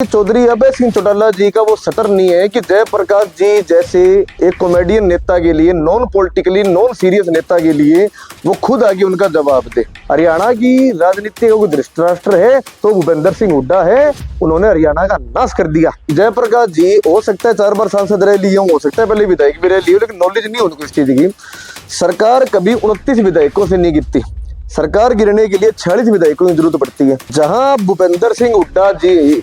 चौधरी अभय सिंह चौटाला जी का वो सटर नहीं है कि जयप्रकाश जी जैसे एक कॉमेडियन नेता के लिए, नॉन पॉलिटिकली नॉन सीरियस नेता के लिए वो खुद आगे उनका जवाब दे। हरियाणा की राजनीति का धृतराष्ट्र है तो भूपेंद्र सिंह हुड्डा है, उन्होंने हरियाणा का नाश कर दिया। जयप्रकाश जी हो सकता है 4 बार सांसद रह लिए हो सकता है पहले विधायक भी रह लिए, लेकिन नॉलेज नहीं उनको इस चीज की। सरकार कभी 29 विधायकों से नहीं गिरती, सरकार गिरने के लिए 46 विधायकों की जरूरत पड़ती है। जहां भूपेंद्र सिंह हुड्डा जी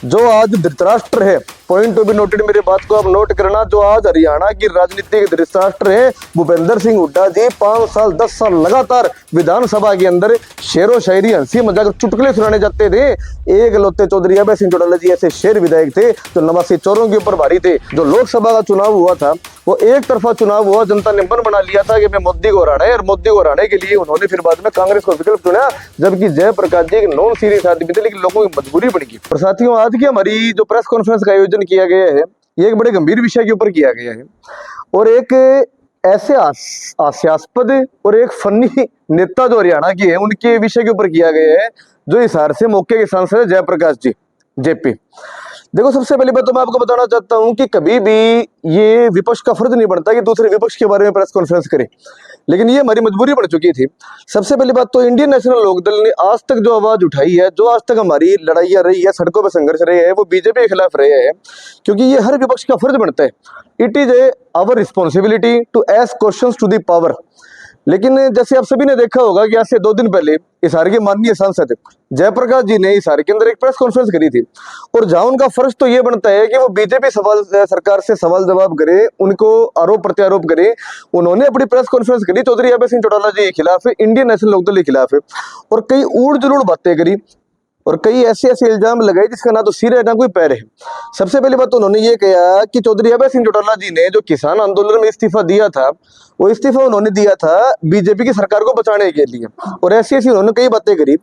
जो आज धृतराष्ट्र है, पॉइंट टू बी नोटेड, मेरे बात को आप नोट करना, जो आज हरियाणा की राजनीति के धृतराष्ट्र है भूपेंद्र सिंह हुड्डा जी 5 साल 10 साल लगातार विधानसभा के अंदर शेरो शायरी हंसी मजाक चुटकुले सुनाने जाते थे। एक लौते चौधरी अभय सिंह चौटाला जी ऐसे शेर विधायक थे जो नवासी चोरों के ऊपर भारी थे। जो लोकसभा का चुनाव हुआ था वो एक तरफा चुनाव हुआ, जनता ने मन बना लिया था कि मैं मोदी को हराना है, और मोदी को हराने के लिए उन्होंने फिर बाद में कांग्रेस को विकल्प चुना, जबकि जयप्रकाश जी एक नॉन सीरियस आदमी थे, लेकिन लोगों की मजबूरी बन गई। और साथियों, आज की हमारी जो प्रेस कॉन्फ्रेंस का आयोजन किया गया है ये एक बड़े गंभीर विषय के ऊपर किया गया है, और एक ऐसे हास्यास्पद और एक फनी नेता जो हरियाणा की है उनके विषय के ऊपर किया गया है, जो हिसार से मौके के सांसद है जयप्रकाश जी जेपी। देखो, सबसे पहली बात तो मैं आपको बताना चाहता हूं कि कभी भी ये विपक्ष का फर्ज नहीं बनता कि दूसरे विपक्ष के बारे में प्रेस कॉन्फ्रेंस करे, लेकिन ये हमारी मजबूरी बन चुकी थी। सबसे पहली बात तो इंडियन नेशनल लोकदल ने आज तक जो आवाज उठाई है, जो आज तक हमारी लड़ाइयां रही है, सड़कों पर संघर्ष रहे हैं, वो बीजेपी के खिलाफ रहे हैं, क्योंकि ये हर विपक्ष का फर्ज बनता है। It is our responsibility to ask questions to the power. लेकिन जैसे आप सभी ने देखा होगा कि आज से 2 दिन पहले हिसार के माननीय सांसद जयप्रकाश जी ने हिसार के अंदर एक प्रेस कॉन्फ्रेंस करी थी, और जहां उनका फर्ज तो ये बनता है कि वो बीजेपी सरकार से सवाल जवाब करे, उनको आरोप प्रत्यारोप करे। उन्होंने अपनी प्रेस कॉन्फ्रेंस करी चौधरी अभय सिंह चौटाला जी के खिलाफ, इंडियन नेशनल लोकदल के खिलाफ, और कई उड़ जुलूड़ बातें करी और कई ऐसे ऐसे इल्जाम लगाए जिसका ना तो सिर है ना कोई पैर है। सबसे पहली बात तो उन्होंने ये कहा कि चौधरी अभय सिंह चौटाला जी ने जो किसान आंदोलन में इस्तीफा दिया था, वो इस्तीफा उन्होंने दिया था बीजेपी की सरकार को बचाने के लिए, और ऐसी ऐसी उन्होंने कई बातें करी।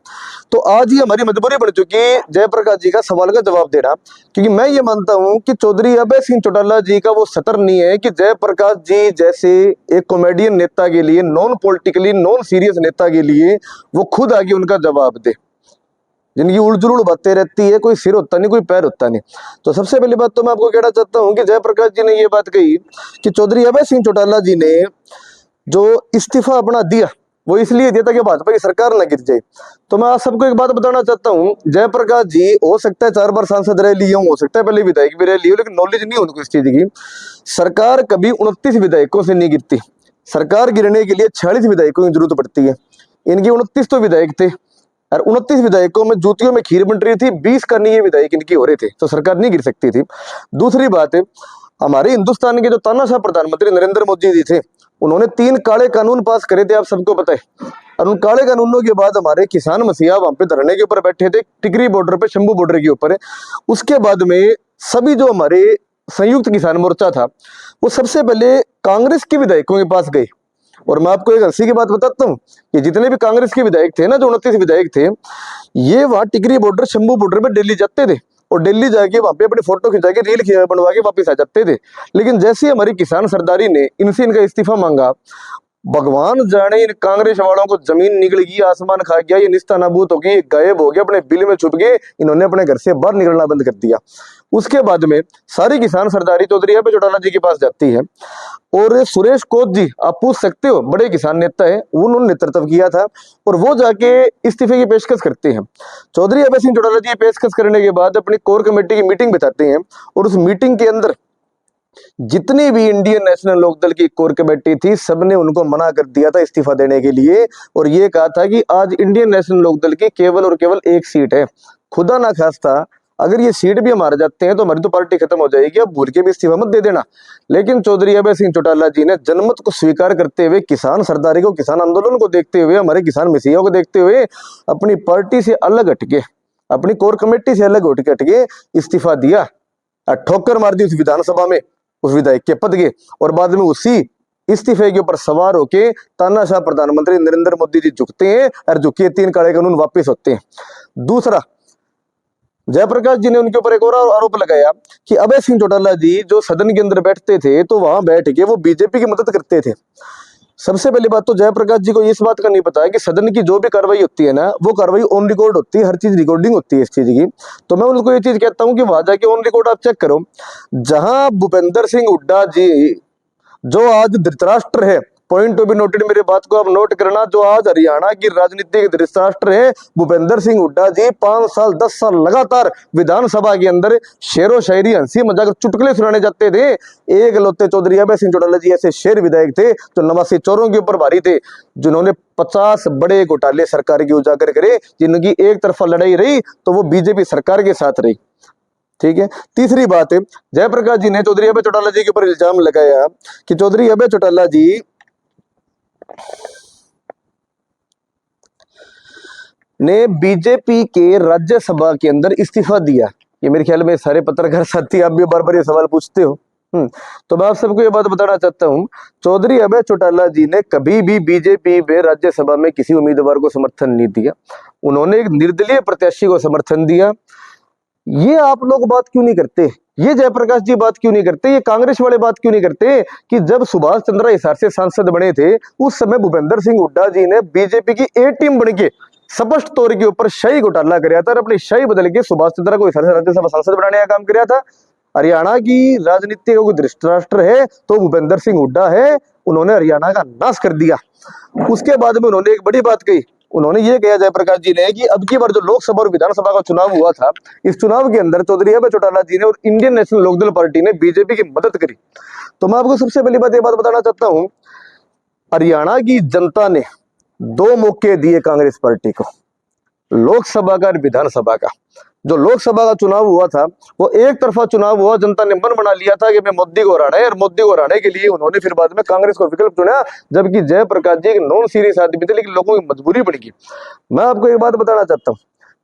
तो आज ही हमारी मजबूरी बन चुकी जयप्रकाश जी का सवाल का जवाब देना, क्योंकि मैं ये मानता हूं कि चौधरी अभय सिंह चौटाला जी का वो सटर नहीं है कि जयप्रकाश जी जैसे एक कॉमेडियन नेता के लिए, नॉन पॉलिटिकली नॉन सीरियस नेता के लिए वो खुद आगे उनका जवाब दे, जिनकी उड़जुड़ बातें रहती है, कोई सिर होता नहीं कोई पैर होता नहीं। तो सबसे पहली बात तो मैं आपको कहना चाहता हूं कि जयप्रकाश जी ने ये बात कही कि चौधरी अभय सिंह चौटाला जी ने जो इस्तीफा अपना दिया वो इसलिए दिया था कि भाजपा की सरकार न गिर जाए। तो मैं आप सबको एक बात बताना चाहता हूं, जयप्रकाश जी हो सकता है 4 बार सांसद रह लिए हो सकता है पहले विधायक भी रह लिए, लेकिन नॉलेज नहीं उनको इस चीज की। सरकार कभी 29 विधायकों से नहीं गिरती, सरकार गिरने के लिए 46 विधायकों की जरूरत पड़ती है। इनके 29 तो विधायक थे, और 29 विधायकों में जूतियों में खीर बन रही थी, 20 का नहीं विधायक इनकी हो रहे थे, तो सरकार नहीं गिर सकती थी। दूसरी बात है, हमारे हिंदुस्तान के जो तानाशाह प्रधानमंत्री नरेंद्र मोदी जी थे, उन्होंने 3 काले कानून पास करे थे, आप सबको पता है। और उन काले कानूनों के बाद हमारे किसान मसीहा वहां पे धरने के ऊपर बैठे थे, टिकरी बॉर्डर पे, शंभू बॉर्डर के ऊपर। उसके बाद में सभी जो हमारे संयुक्त किसान मोर्चा था वो सबसे पहले कांग्रेस के विधायकों के पास गए। और मैं आपको एक हंसी की बात बताता हूँ कि जितने भी कांग्रेस के विधायक थे ना, जो 29 विधायक थे, ये वहां टिकरी बॉर्डर, शंभू बॉर्डर पे दिल्ली जाते थे, और दिल्ली जाके वहां पे अपनी फोटो खिंचा के रील बनवा के वापस आ जाते थे। लेकिन जैसे हमारी किसान सरदारी ने इनसे इनका इस्तीफा मांगा, भगवान जाने इन कांग्रेस वालों को जमीन निकल गई, आसमान खा गया, ये निस्ता नाबूद हो गई, गायब हो गया, अपने बिल में छुप गए, इन्होंने अपने घर से बाहर निकलना बंद कर दिया। उसके बाद में सारी किसान सरदारी चौधरी अभय चौटाला जी के पास जाती है, और सुरेश कोत जी, आप पूछ सकते हो, बड़े किसान नेता है, उन्होंने नेतृत्व किया था, और वो जाके इस्तीफे की पेशकश करते हैं। चौधरी अभय सिंह चौटाला जी पेशकश करने के बाद अपनी कोर कमेटी की मीटिंग बिताते हैं, और उस मीटिंग के अंदर जितनी भी इंडियन नेशनल लोकदल की कोर कमेटी थी, सबने उनको मना कर दिया था इस्तीफा देने के लिए, और ये कहा था कि आज इंडियन नेशनल लोकदल की केवल और केवल एक सीट है, खुदा ना खास्ता अगर ये सीट भी हम हार जाते हैं तो हमारी तो पार्टी खत्म हो जाएगी, अब भूल के भी इस्तीफा मत दे देना। लेकिन चौधरी अभय सिंह चौटाला जी ने जनमत को स्वीकार करते हुए, किसान सरदारी को, किसान आंदोलन को देखते हुए, हमारे किसान मसीहा को देखते हुए, अपनी पार्टी से अलग हटके, अपनी कोर कमेटी से अलग हटके इस्तीफा दिया, ठोकर मार दी उस विधानसभा में उस विधायक के पद के, और बाद में उसी इस्तीफे के ऊपर सवार होके तानाशाह प्रधानमंत्री नरेंद्र मोदी जी झुकते हैं, और झुके 3 काले कानून वापस होते हैं। दूसरा, जयप्रकाश जी ने उनके ऊपर एक और आरोप लगाया कि अभय सिंह चौटाला जी जो सदन के अंदर बैठते थे तो वहां बैठ के वो बीजेपी की मदद करते थे। सबसे पहली बात तो जयप्रकाश जी को इस बात का नहीं पता है कि सदन की जो भी कार्रवाई होती है ना, वो कार्रवाई ऑन रिकॉर्ड होती है, हर चीज रिकॉर्डिंग होती है इस चीज की। तो मैं उनको ये चीज कहता हूं कि वहां जाके ऑन रिकॉर्ड आप चेक करो, जहां भूपेंद्र सिंह हुड्डा जी, जो आज धृतराष्ट्र है, पॉइंट टू बी नोटेड, मेरे बात को आप नोट करना, जो आज हरियाणा की राजनीतिक धृतराष्ट्र है भूपेंद्र सिंह हुड्डा जी, 5 साल 10 साल लगातार विधानसभा के अंदर शेरो शायरी, हंसी मजाक, चुटकुले सुनाने जाते थे। एक लौते चौधरी अभय सिंह चौटाला जी ऐसे शेर विधायक थे जो नवासी चोरों के ऊपर भारी थे, जिन्होंने 50 बड़े घोटाले सरकार के उजागर करे, जिनकी एक तरफा लड़ाई रही तो वो बीजेपी सरकार के साथ रही। ठीक है। तीसरी बात है, जयप्रकाश जी ने चौधरी अभय चौटाला जी के ऊपर इल्जाम लगाया कि चौधरी अभय चौटाला जी ने बीजेपी के राज्यसभा के अंदर इस्तीफा दिया। ये मेरे ख्याल में सारे पत्रकार साथी आप भी बार बार ये सवाल पूछते हो। तो मैं आप सबको ये बात बताना चाहता हूं, चौधरी अभय चौटाला जी ने कभी भी बीजेपी में राज्यसभा में किसी उम्मीदवार को समर्थन नहीं दिया, उन्होंने एक निर्दलीय प्रत्याशी को समर्थन दिया। ये आप लोग बात क्यों नहीं करते, ये जयप्रकाश जी बात क्यों नहीं करते, ये कांग्रेस वाले बात क्यों नहीं करते कि जब सुभाष चंद्र हिसार से सांसद बने थे उस समय भूपेंद्र सिंह हुड्डा जी ने बीजेपी की ए टीम बन के स्पष्ट तौर के ऊपर शाही घोटाला कराया था और अपनी शाही बदल के सुभाष चंद्र को हिसार से राज्यसभा सांसद बनाने का काम किया था। हरियाणा की राजनीति का कोई धृतराष्ट्र है तो भूपेंद्र सिंह हुड्डा है, उन्होंने हरियाणा का नाश कर दिया। उसके बाद में उन्होंने एक बड़ी बात कही, उन्होंने ये कहा जयप्रकाश जी ने कि अब की बार जो लोकसभा और विधानसभा का चुनाव हुआ था, इस चुनाव के अंदर चौधरी अभय चौटाला जी ने और इंडियन नेशनल लोकदल पार्टी ने बीजेपी की मदद करी। तो मैं आपको सबसे पहली बात ये बात बताना चाहता हूं, हरियाणा की जनता ने 2 मौके दिए कांग्रेस पार्टी को, लोकसभा का और विधानसभा का। जो लोकसभा का चुनाव हुआ था वो एक तरफा चुनाव हुआ, जनता ने मन बना लिया था कि मैं मोदी को हराना है, और मोदी को हराने के लिए उन्होंने फिर बाद में कांग्रेस को विकल्प चुना, जबकि जयप्रकाश जी एक नॉन सीरियस आदमी थे, लेकिन लोगों की मजबूरी बन गई। मैं आपको एक बात बताना चाहता हूँ,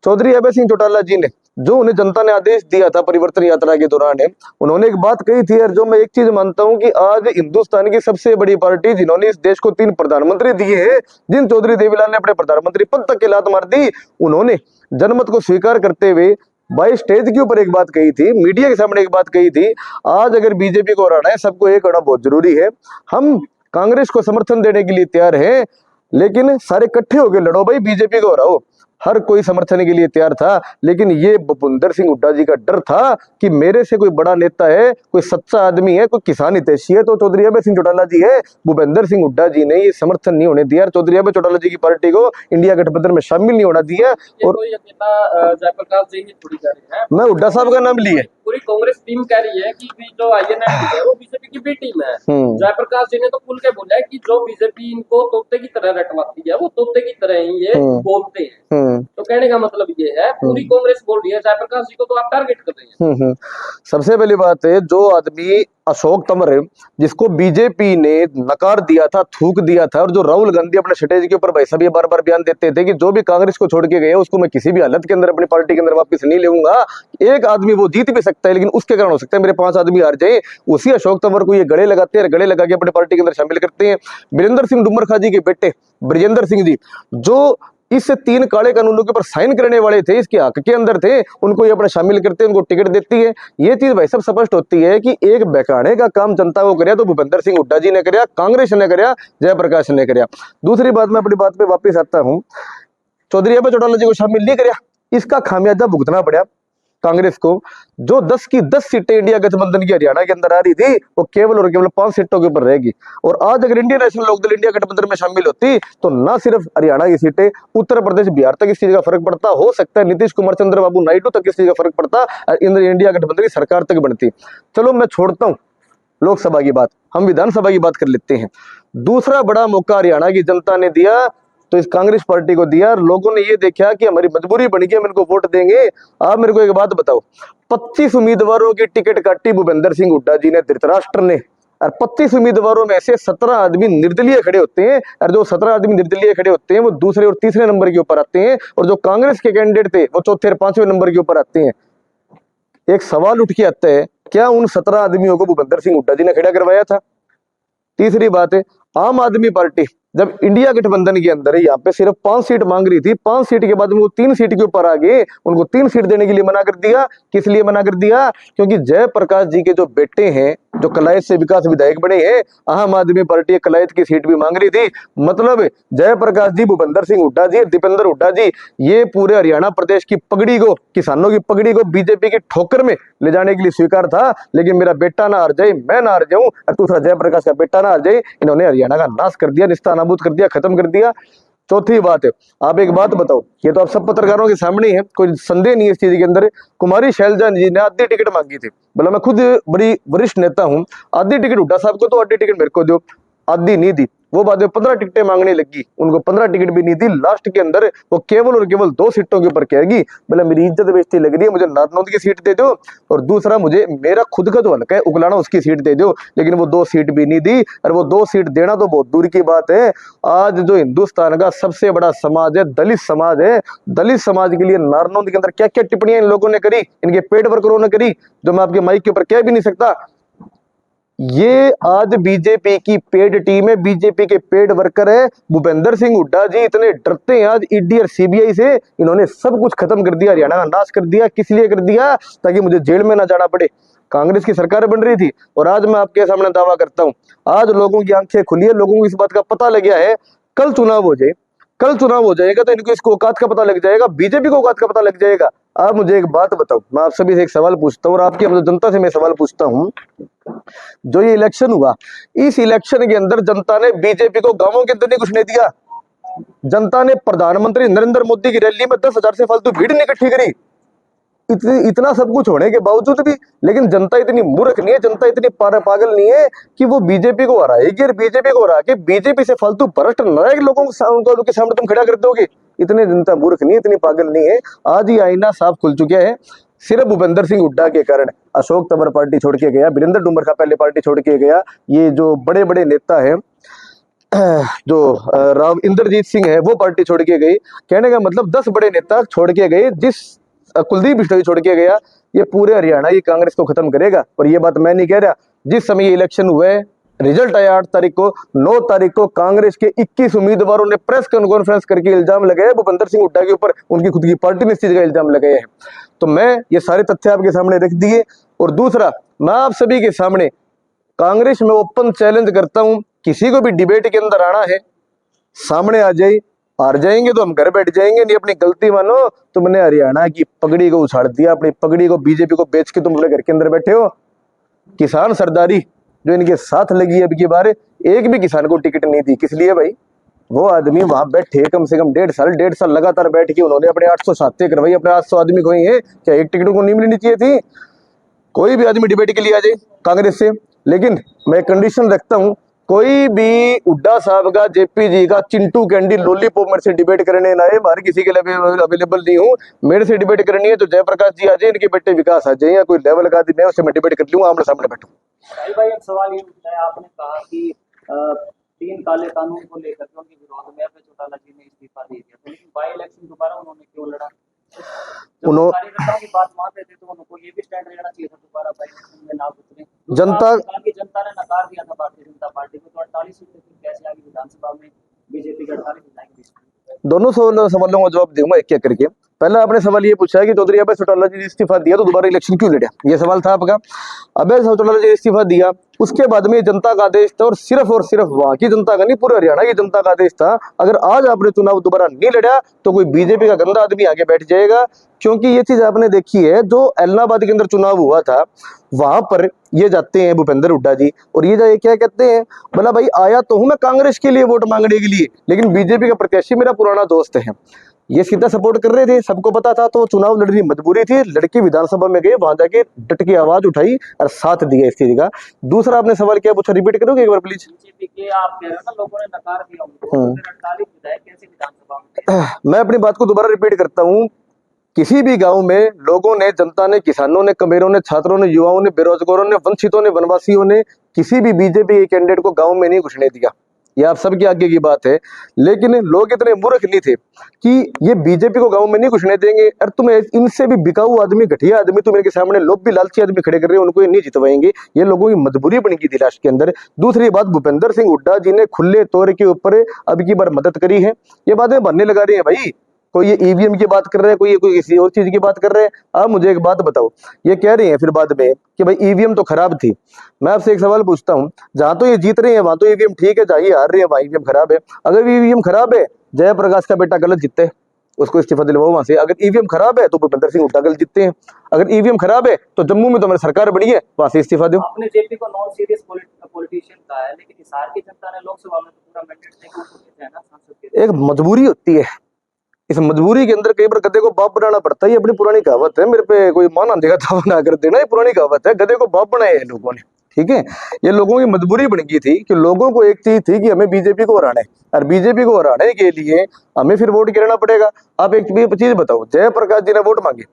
चौधरी अभय सिंह चौटाला जी ने जो उन्हें जनता ने आदेश दिया था परिवर्तन यात्रा के दौरान है, उन्होंने एक बात कही थी, और जो मैं एक चीज मानता हूं कि आज हिंदुस्तान की सबसे बड़ी पार्टी जिन्होंने इस देश को 3 प्रधानमंत्री दिए हैं, जिन चौधरी देवीलाल ने अपने प्रधानमंत्री पद तक के लात मार दी, उन्होंने जनमत को स्वीकार करते हुए भाई स्टेज के ऊपर एक बात कही थी, मीडिया के सामने एक बात कही थी, आज अगर बीजेपी को हराना है सबको एक होना बहुत जरूरी है, हम कांग्रेस को समर्थन देने के लिए तैयार हैं, लेकिन सारे इकट्ठे होकर लड़ो भाई, बीजेपी को हराओ। हर कोई समर्थन के लिए तैयार था, लेकिन ये भूपेंद्र सिंह हुड्डा जी का डर था कि मेरे से कोई बड़ा नेता है, कोई सच्चा आदमी है, कोई किसान हितैषी है तो चौधरी अभय सिंह चौटाला जी है। भूपेंद्र सिंह हुड्डा जी ने ये समर्थन नहीं होने दिया, चौधरी अभय चौटाला जी की पार्टी को इंडिया गठबंधन में शामिल नहीं होना दिया। और जयप्रकाश जी ही थोड़ी कह रहे हैं, मैं हुड्डा साहब का नाम लिए, पूरी कांग्रेस टीम कह रही है कि जो आईएनएलडी है वो बीजेपी की बी टीम है। जयप्रकाश जी ने तो खुल के बोला है कि जो बीजेपी इनको तोते की तरह रटवाती है वो तोते की तरह ही ये बोलते हैं। तो कहने का मतलब ये है पूरी कांग्रेस बोल रही है, जयप्रकाश जी को तो आप टारगेट कर रहे हैं। सबसे पहली बात है, जो आदमी अशोक तंवर है जिसको बीजेपी ने नकार दिया था, थूक दिया था, और जो राहुल गांधी अपने स्टेज के ऊपर भाई साहब ये बार बार बयान देते थे कि जो भी कांग्रेस को छोड़ के गए उसको मैं किसी भी हालत के अंदर अपनी पार्टी के अंदर वापस नहीं लेऊंगा। एक आदमी वो जीत भी सकता है लेकिन उसके कारण हो सकता है मेरे 5 आदमी हार जाए, उसी अशोक तंवर को ये गले लगाते हैं, गले लगा के अपनी पार्टी के अंदर शामिल करते हैं। वीरेंद्र सिंह डुमरखा जी के बेटे ब्रजेंद्र सिंह जी, जो इस 3 काले कानूनों के ऊपर साइन करने वाले थे, इसके हक के अंदर थे, उनको ये अपना शामिल करते हैं, उनको टिकट देती है। ये चीज भाई सब स्पष्ट होती है कि एक बहकाने का काम जनता को कराया तो भूपेंद्र सिंह हुड्डा जी ने कराया, कांग्रेस ने कराया, जयप्रकाश ने कराया। दूसरी बात, मैं अपनी बात पे वापस आता हूं, चौधरी अभय चौटाला जी को शामिल नहीं कराया, इसका खामियाजा भुगतना पड़ा कांग्रेस को। जो 10 की 10 सीटें इंडिया गठबंधन की हरियाणा के अंदर आ रही थी वो केवल और केवल 5 सीटों के ऊपर रहेगी, और आज अगर इंडियन नेशनल लोकदल इंडिया गठबंधन में शामिल होती तो ना सिर्फ हरियाणा की सीटें, उत्तर प्रदेश बिहार तक इस चीज का फर्क पड़ता, हो सकता है नीतीश कुमार चंद्रबाबू नायडू तक इस चीज का फर्क पड़ता, इंडिया गठबंधन की सरकार तक बनती। चलो मैं छोड़ता हूं लोकसभा की बात, हम विधानसभा की बात कर लेते हैं। दूसरा बड़ा मौका हरियाणा की जनता ने दिया तो इस कांग्रेस पार्टी को दिया, और लोगों ने ये देखा कि हमारी मजबूरी बन गई, हम इनको वोट देंगे। आप मेरे को एक बात बताओ, 25 उम्मीदवारों की टिकट काटी भूपेंद्र सिंह हुड्डा जी ने, धृतराष्ट्र ने, और 25 उम्मीदवारों में से 17 आदमी निर्दलीय खड़े होते हैं, और जो 17 आदमी निर्दलीय खड़े होते हैं वो दूसरे और तीसरे नंबर के ऊपर आते हैं, और जो कांग्रेस के कैंडिडेट थे वो चौथे और 5वें नंबर के ऊपर आते हैं। एक सवाल उठ के आता है, क्या उन 17 आदमियों को भूपेंद्र सिंह हुड्डा जी ने खड़ा करवाया था? तीसरी बात है, आम आदमी पार्टी जब इंडिया गठबंधन के अंदर यहाँ पे सिर्फ 5 सीट मांग रही थी, 5 सीट के बाद में वो 3 सीट के ऊपर आ गए, उनको 3 सीट देने के लिए मना कर दिया। किस लिए मना कर दिया? क्योंकि जयप्रकाश जी के जो बेटे हैं, जो कलायत से विकास विधायक बने हैं, आम आदमी पार्टी कलायत की सीट भी मांग रही थी। मतलब जयप्रकाश जी, भूपेंद्र सिंह हुड्डा जी, दीपेंद्र हुड्डा जी, ये पूरे हरियाणा प्रदेश की पगड़ी को, किसानों की पगड़ी को बीजेपी की ठोकर में ले जाने के लिए स्वीकार था। लेकिन मेरा बेटा ना हार जाए, मैं ना हार जाऊं, और दूसरा जयप्रकाश का बेटा ना हार जाए, इन्होंने हरियाणा का नाश कर दिया, निस्ता नाबूद कर दिया, खत्म कर दिया। चौथी बात है, आप एक बात बताओ, ये तो आप सब पत्रकारों के सामने ही है, कोई संदेह नहीं है इस चीज के अंदर। कुमारी शैलजा जी ने आधी टिकट मांगी थी, बोला मैं खुद बड़ी वरिष्ठ नेता हूं, आधी टिकट हुड्डा साहब को तो आधी टिकट मेरे को दो, आधी नहीं दी। वो बाद में 15 टिकटें मांगने लगी, उनको 15 टिकट भी नहीं दी। लास्ट के अंदर वो केवल और केवल 2 सीटों के ऊपर कहेगी, बोला मेरी इज्जत बेइज्जती लग रही है, मुझे नारनौंद की सीट दे दो, और दूसरा मुझे मेरा खुद का जो हल्का है उगलाना, उसकी सीट दे दो। लेकिन वो 2 सीट भी नहीं दी, और वो 2 सीट देना तो बहुत दूर की बात है। आज जो हिंदुस्तान का सबसे बड़ा समाज है, दलित समाज है, दलित समाज के लिए नारनौंद के अंदर क्या क्या टिप्पणियां इन लोगों ने करी, इनके पेड वर्करों ने करी, जो मैं आपके माइक के ऊपर कह भी नहीं सकता। ये आज बीजेपी की पेड टीम है, बीजेपी के पेड वर्कर है। भूपेंद्र सिंह हुड्डा जी इतने डरते हैं आज ईडी और सीबीआई से, इन्होंने सब कुछ खत्म कर दिया, हरियाणा का नाश कर दिया। किस लिए कर दिया? ताकि मुझे जेल में ना जाना पड़े। कांग्रेस की सरकार बन रही थी, और आज मैं आपके सामने दावा करता हूं, आज लोगों की आंखें खुली है, लोगों को इस बात का पता लग गया है। कल चुनाव हो जाए, कल चुनाव हो जाएगा तो इनको इसको औकात का पता लग जाएगा, बीजेपी को औकात का पता लग जाएगा। आप मुझे एक बात बताओ, मैं आप सभी से एक सवाल पूछता हूँ, और आपकी जनता से मैं सवाल पूछता हूँ, जो ये इलेक्शन हुआ, इस इलेक्शन के अंदर जनता ने बीजेपी को गांवों के अंदर नहीं घुसने दिया। जनता ने प्रधानमंत्री नरेंद्र मोदी की रैली में 10,000 से फालतू भीड़ नहीं इकट्ठी करी। इतना सब कुछ होने के बावजूद भी, लेकिन जनता इतनी मूर्ख नहीं है, जनता इतनी पागल नहीं है कि वो बीजेपी को हराएगी, और बीजेपी को हरा के बीजेपी से फालतू भ्रष्ट नायक लोगों के सामने तुम खड़ा कर दोगे। इतने जनता मूर्ख नहीं, इतनी पागल नहीं है। आज ही आईना साफ खुल चुका है, सिर्फ भूपेंद्र सिंह हुड्डा के कारण। अशोक तंवर पार्टी छोड़ के गया, वीरेंद्र डूमर का पहले पार्टी छोड़ के गया, ये जो बड़े बड़े नेता है, जो राव इंद्रजीत सिंह है, वो पार्टी छोड़ के गई। कहने का मतलब 10 बड़े नेता छोड़ के गए, जिस कुलदीप बिश्नोई छोड़ के गया, ये पूरे हरियाणा की कांग्रेस को खत्म करेगा। और ये बात मैं नहीं कह रहा, जिस समय ये इलेक्शन हुए, रिजल्ट आया 8 तारीख को, 9 तारीख को कांग्रेस के 21 उम्मीदवारों ने प्रेस कॉन्फ्रेंस करके इल्जाम लगाए भूपेंद्र सिंह हुड्डा के ऊपर, उनकी खुद की पार्टी ने इस चीज का इल्जाम लगाए हैं। तो मैं ये सारे तथ्य आपके सामने रख दिए। और दूसरा, मैं आप सभी के सामने कांग्रेस में ओपन चैलेंज करता हूं, किसी को भी डिबेट के अंदर आना है, सामने आ जाए, हार जाएंगे तो हम घर बैठ जाएंगे, नहीं अपनी गलती मानो। तुमने हरियाणा की पगड़ी को उछाड़ दिया, अपनी पगड़ी को बीजेपी को बेच के तुम अपने घर के अंदर बैठे हो। किसान सरदारी जो इनके साथ लगी है, अब की बार एक भी किसान को टिकट नहीं दी। किस लिए भाई? वो आदमी वहां बैठे कम से कम 1.5 साल लगातार बैठ के उन्होंने अपने 800 साथी करवाई, अपने 800 आदमी खोई है, क्या एक टिकट को नहीं मिलनी चाहिए थी? कोई भी आदमी डिबेट के लिए आ जाए कांग्रेस से, लेकिन मैं कंडीशन रखता हूं, कोई भी हुड्डा साहब का, जेपी जी का, चिंटू कैंडी लॉलीपॉप मेरे से डिबेट करने ना है। बाहर किसी के लिए अवेलेबल नहीं हूँ। मेरे से डिबेट करनी है तो जयप्रकाश जी आ जाए, इनके बेटे विकास आ जाए, या कोई लेवल का आदमी है उससे मैं डिबेट कर लूंगा, आमने सामने बैठूं। भाई एक सवाल ये उठता है, आपने कहा कि 3 काले कानून को लेकर के उनके विरोध में चौटाला जी ने इस्तीफा दे दिया, तो लेकिन बाई इलेक्शन दोबारा उन्होंने क्यों लड़ा? कार्यकर्ताओं की बात मान रहे थे तो उनको ये भी स्टैंड लेना चाहिए था, दोबारा बाई इलेक्शन में ना उतरे। जनता ने नकार दिया था भारतीय जनता पार्टी को, तो 48 सीटें कैसे आगे विधानसभा में बीजेपी के 48 विधायक। दोनों सवालों का जवाब दूंगा एक एक करके। पहला आपने सवाल ये पूछा है कि चौधरी अभय चौटाला जी ने इस्तीफा दिया तो दोबारा इलेक्शन क्यों लड़ा, ये सवाल था आपका। अभय चौटाला जी ने इस्तीफा दिया, उसके बाद में जनता का आदेश था, और सिर्फ वहां की जनता का नहीं, पूरे हरियाणा की जनता का आदेश था। अगर आज आपने चुनाव दोबारा नहीं लड़ा तो कोई बीजेपी का गंदा आदमी आगे बैठ जाएगा। क्योंकि ये चीज आपने देखी है, जो इलाहाबाद के अंदर चुनाव हुआ था, वहां पर ये जाते हैं भूपेंद्र हुड्डा जी, और ये क्या कहते हैं, बोला भाई आया तो हूं मैं कांग्रेस के लिए वोट मांगने के लिए, लेकिन बीजेपी का प्रत्याशी मेरा पुराना दोस्त है। ये सीधा सपोर्ट कर रहे थे, सबको पता था, तो चुनाव लड़ने की मजबूरी थी। लड़के विधानसभा में गए, वहां जाके डट की आवाज उठाई और साथ दिया इस चीज का। दूसरा आपने सवाल क्या पूछा, रिपीट करोगे एक बार प्लीज? बीजेपी के आप कह रहे हो ना, लोगों ने नकार दिया उनको, 48 विधायक कैसे विधानसभा में? मैं अपनी बात को दोबारा रिपीट करता हूँ, किसी भी गांव में लोगों ने, जनता ने, किसानों ने, कमेरों ने, छात्रों ने, युवाओं ने, बेरोजगारों ने, वंचितों ने, वनवासियों ने किसी भी बीजेपी के कैंडिडेट को गांव में नहीं घुसने दिया। ये आप सबके आगे की बात है। लेकिन लोग इतने मूर्ख नहीं थे कि ये बीजेपी को गांव में नहीं घुसने देंगे, और तुम इनसे भी बिकाऊ आदमी, घटिया आदमी तुम इनके सामने लोग भी लालची आदमी खड़े कर रहे हैं, उनको ये नहीं जितवाएंगे। ये लोगों की मजबूरी बन गई थी लास्ट के अंदर। दूसरी बात, भूपेंद्र सिंह हुड्डा जी ने खुले तौर के ऊपर अब की बार मदद करी है। ये बात में बनने लगा रही है भाई, कोई ये ईवीएम की बात कर रहे हैं, कोई किसी और चीज की बात कर रहे हैं। आप मुझे एक बात बताओ, ये कह रही हैं फिर बाद में कि भाई ईवीएम तो खराब थी। मैं आपसे एक सवाल पूछता हूं, जहां तो ये जीत रहे हैं वहां तो ईवीएम ठीक है, जहां ये हार रही है वहां ईवीएम खराब है। अगर ईवीएम खराब है, जयप्रकाश का बेटा गलत जीतते, उसको इस्तीफा दिलवाओ वहां से। अगर ईवीएम खराब है तो भूपेंद्र सिंह हुड्डा गलत जीतते हैं। अगर ईवीएम खराब है तो जम्मू में तो हमारी सरकार बनी है, वहां से इस्तीफा दो। आपने जेपी को नॉन सीरियस पॉलिटिशियन कहा है, लेकिन हिसार की जनता ने लोकसभा में तो पूरा मैंडेट देकर उनको भेजा है ना सांसद के। एक मजबूरी होती है, इस मजबूरी के अंदर कई बार गधे को बाप बनाना पड़ता है। ये अपनी पुरानी कहावत है, मेरे पे कोई मान देगा था ना कर देना, ये पुरानी कहावत है, गधे को बाप बनाया है लोगों ने। ठीक है, ये लोगों की मजबूरी बन गई थी कि लोगों को एक चीज थी कि हमें बीजेपी को हराना है, और बीजेपी को हराने के लिए हमें फिर वोट गिराना पड़ेगा। आप एक चीज बताओ, जयप्रकाश जी ने वोट मांगे,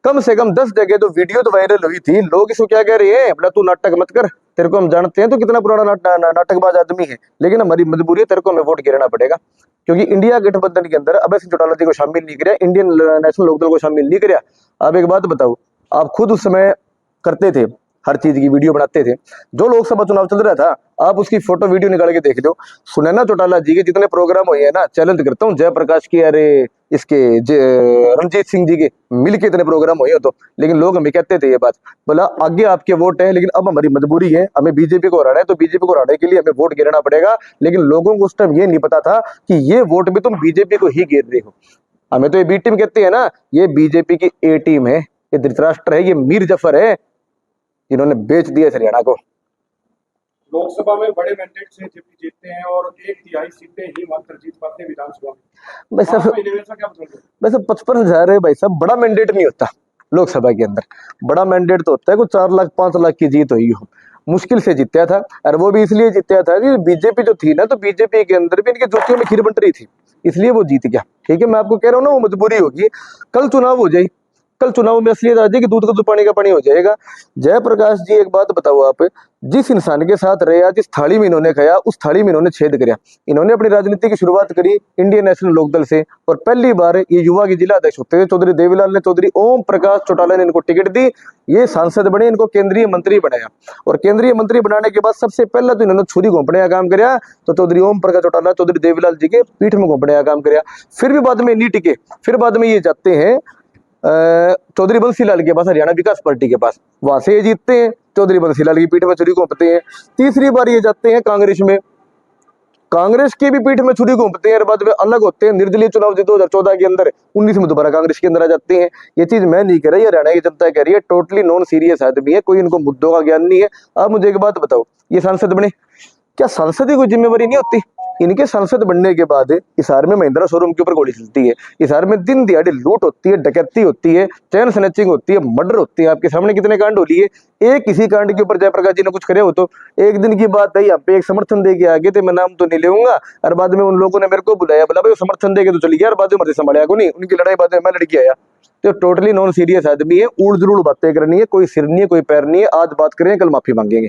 कम से कम 10 जगह तो वीडियो तो वायरल हुई थी। लोग इसको क्या कह रहे हैं, बोला तू नाटक मत कर, तेरे को हम जानते हैं तो कितना पुराना नाटकबाज आदमी है, लेकिन हमारी मजबूरी है, तेरे को हमें वोट गिराना पड़ेगा। क्योंकि इंडिया गठबंधन के अंदर अभय सिंह चौटाला जी को शामिल नहीं किया, इंडियन नेशनल लोकदल को शामिल नहीं किया। आप एक बात बताओ, आप खुद उस समय करते थे, हर चीज की वीडियो बनाते थे। जो लोकसभा चुनाव चल रहा था, आप उसकी फोटो वीडियो निकाल के देख लो। सुनैना चौटाला जी के जितने प्रोग्राम हुए हैं ना, चैलेंज करता हूँ, जयप्रकाश की, अरे इसके रणजीत सिंह जी के मिल के इतने प्रोग्राम हुए हो तो। लेकिन लोग हमें कहते थे ये बात, बोला आगे आपके वोट है, लेकिन अब हमारी मजबूरी है, हमें बीजेपी को हराना है, तो बीजेपी को हराने के लिए हमें वोट गिराना पड़ेगा। लेकिन लोगों को उस टाइम ये नहीं पता था कि ये वोट भी तुम बीजेपी को ही गिर रहे हो। हमें तो ये बी टीम कहते हैं ना, ये बीजेपी की ए टीम है, ये धृतराष्ट्र है, ये मीर जफर है, इन्होंने बेच दिया इस हरियाणा को। लोकसभा में बड़े मैंडेट से जेपी जीतते हैं और 1/3 सीटें ही मात्र जीत पाते हैं विधानसभा में। भाई साहब, क्या बताएंगे? वैसे 55,000 है भाई साहब, बड़ा मैंडेट नहीं होता लोकसभा के अंदर। बड़ा मैंडेट तो होता है कोई 4 लाख 5 लाख की जीत हुई हो, मुश्किल से जीता था। और वो भी इसलिए जीता था कि बीजेपी जो थी ना, तो बीजेपी के अंदर भी इनकी जूतियों में खीर बंट रही थी, इसलिए वो जीत गया। ठीक है, मैं आपको कह रहा हूँ ना, वो मजबूरी होगी। कल चुनाव हो जाए, कल चुनाव में असलियत आ जाएगी, दूध का दूध पानी का पानी हो जाएगा। जयप्रकाश जी एक बात बताओ, आप जिस इंसान के साथ रहे, जिस थाली में इन्होंने खाया, उस थाली में इन्होंने छेद कराया। इन्होंने अपनी राजनीति की शुरुआत करी इंडियन नेशनल लोकदल से, और पहली बार ये युवा के जिला अध्यक्ष होते हुए चौधरी देवीलाल ने, चौधरी ओम प्रकाश चौटाला ने इनको टिकट दी। ये सांसद बने, इनको केंद्रीय मंत्री बनाया, और केंद्रीय मंत्री बनाने के बाद सबसे पहला तो इन्होंने छुरी घोंपने का काम किया, तो चौधरी ओम प्रकाश चौटाला चौधरी देवीलाल जी के पीठ में घोंपने का काम किया। फिर भी बाद में नहीं टिके, फिर बाद में ये जाते हैं चौधरी बंसीलाल के पास, हरियाणा विकास पार्टी के पास, वहां से ये जीतते हैं, चौधरी बंसीलाल की पीठ में छुरी घोंपते हैं। तीसरी बार ये जाते हैं कांग्रेस में, कांग्रेस की भी पीठ में छुरी घोंपते हैं, और बाद में अलग होते हैं। निर्दलीय चुनाव 2014 के अंदर 19 में दोबारा कांग्रेस के अंदर आ जाते हैं। ये चीज मैं नहीं कह रही, हरियाणा की जनता कह रही है। टोटली नॉन सीरियस आदमी है, कोई इनको मुद्दों का ज्ञान नहीं है। आप मुझे एक बात बताओ, ये सांसद बने, क्या सांसद की कोई जिम्मेवारी नहीं होती? इनके सांसद बनने के बाद हिसार में महिंद्रा शोरूम के ऊपर गोली चलती है, हिसार में दिन दिहाड़ी लूट होती है, डकैती होती है, चैन स्नैचिंग होती है, मर्डर होती है। आपके सामने कितने कांड हो लिए, एक किसी कांड के ऊपर जयप्रकाश जी ने कुछ करे हो तो एक दिन की बात है, यहाँ पे एक समर्थन दे के आगे थे, मैं नाम तो नहीं लेऊंगा, और बाद में उन लोगों ने मेरे को बुलाया, बोला भाई समर्थन दे के तो चली गया, और बाद में मर्जी संभालिया को नहीं, उनकी लड़ाई बाद में मैं लड़की आया। तो टोटली नॉन सीरियस आदमी है, उड़ जरूर बातें करनी है, कोई सिर नहीं है, कोई पैर नहीं है। आज बात करें, कल माफी मांगेंगे।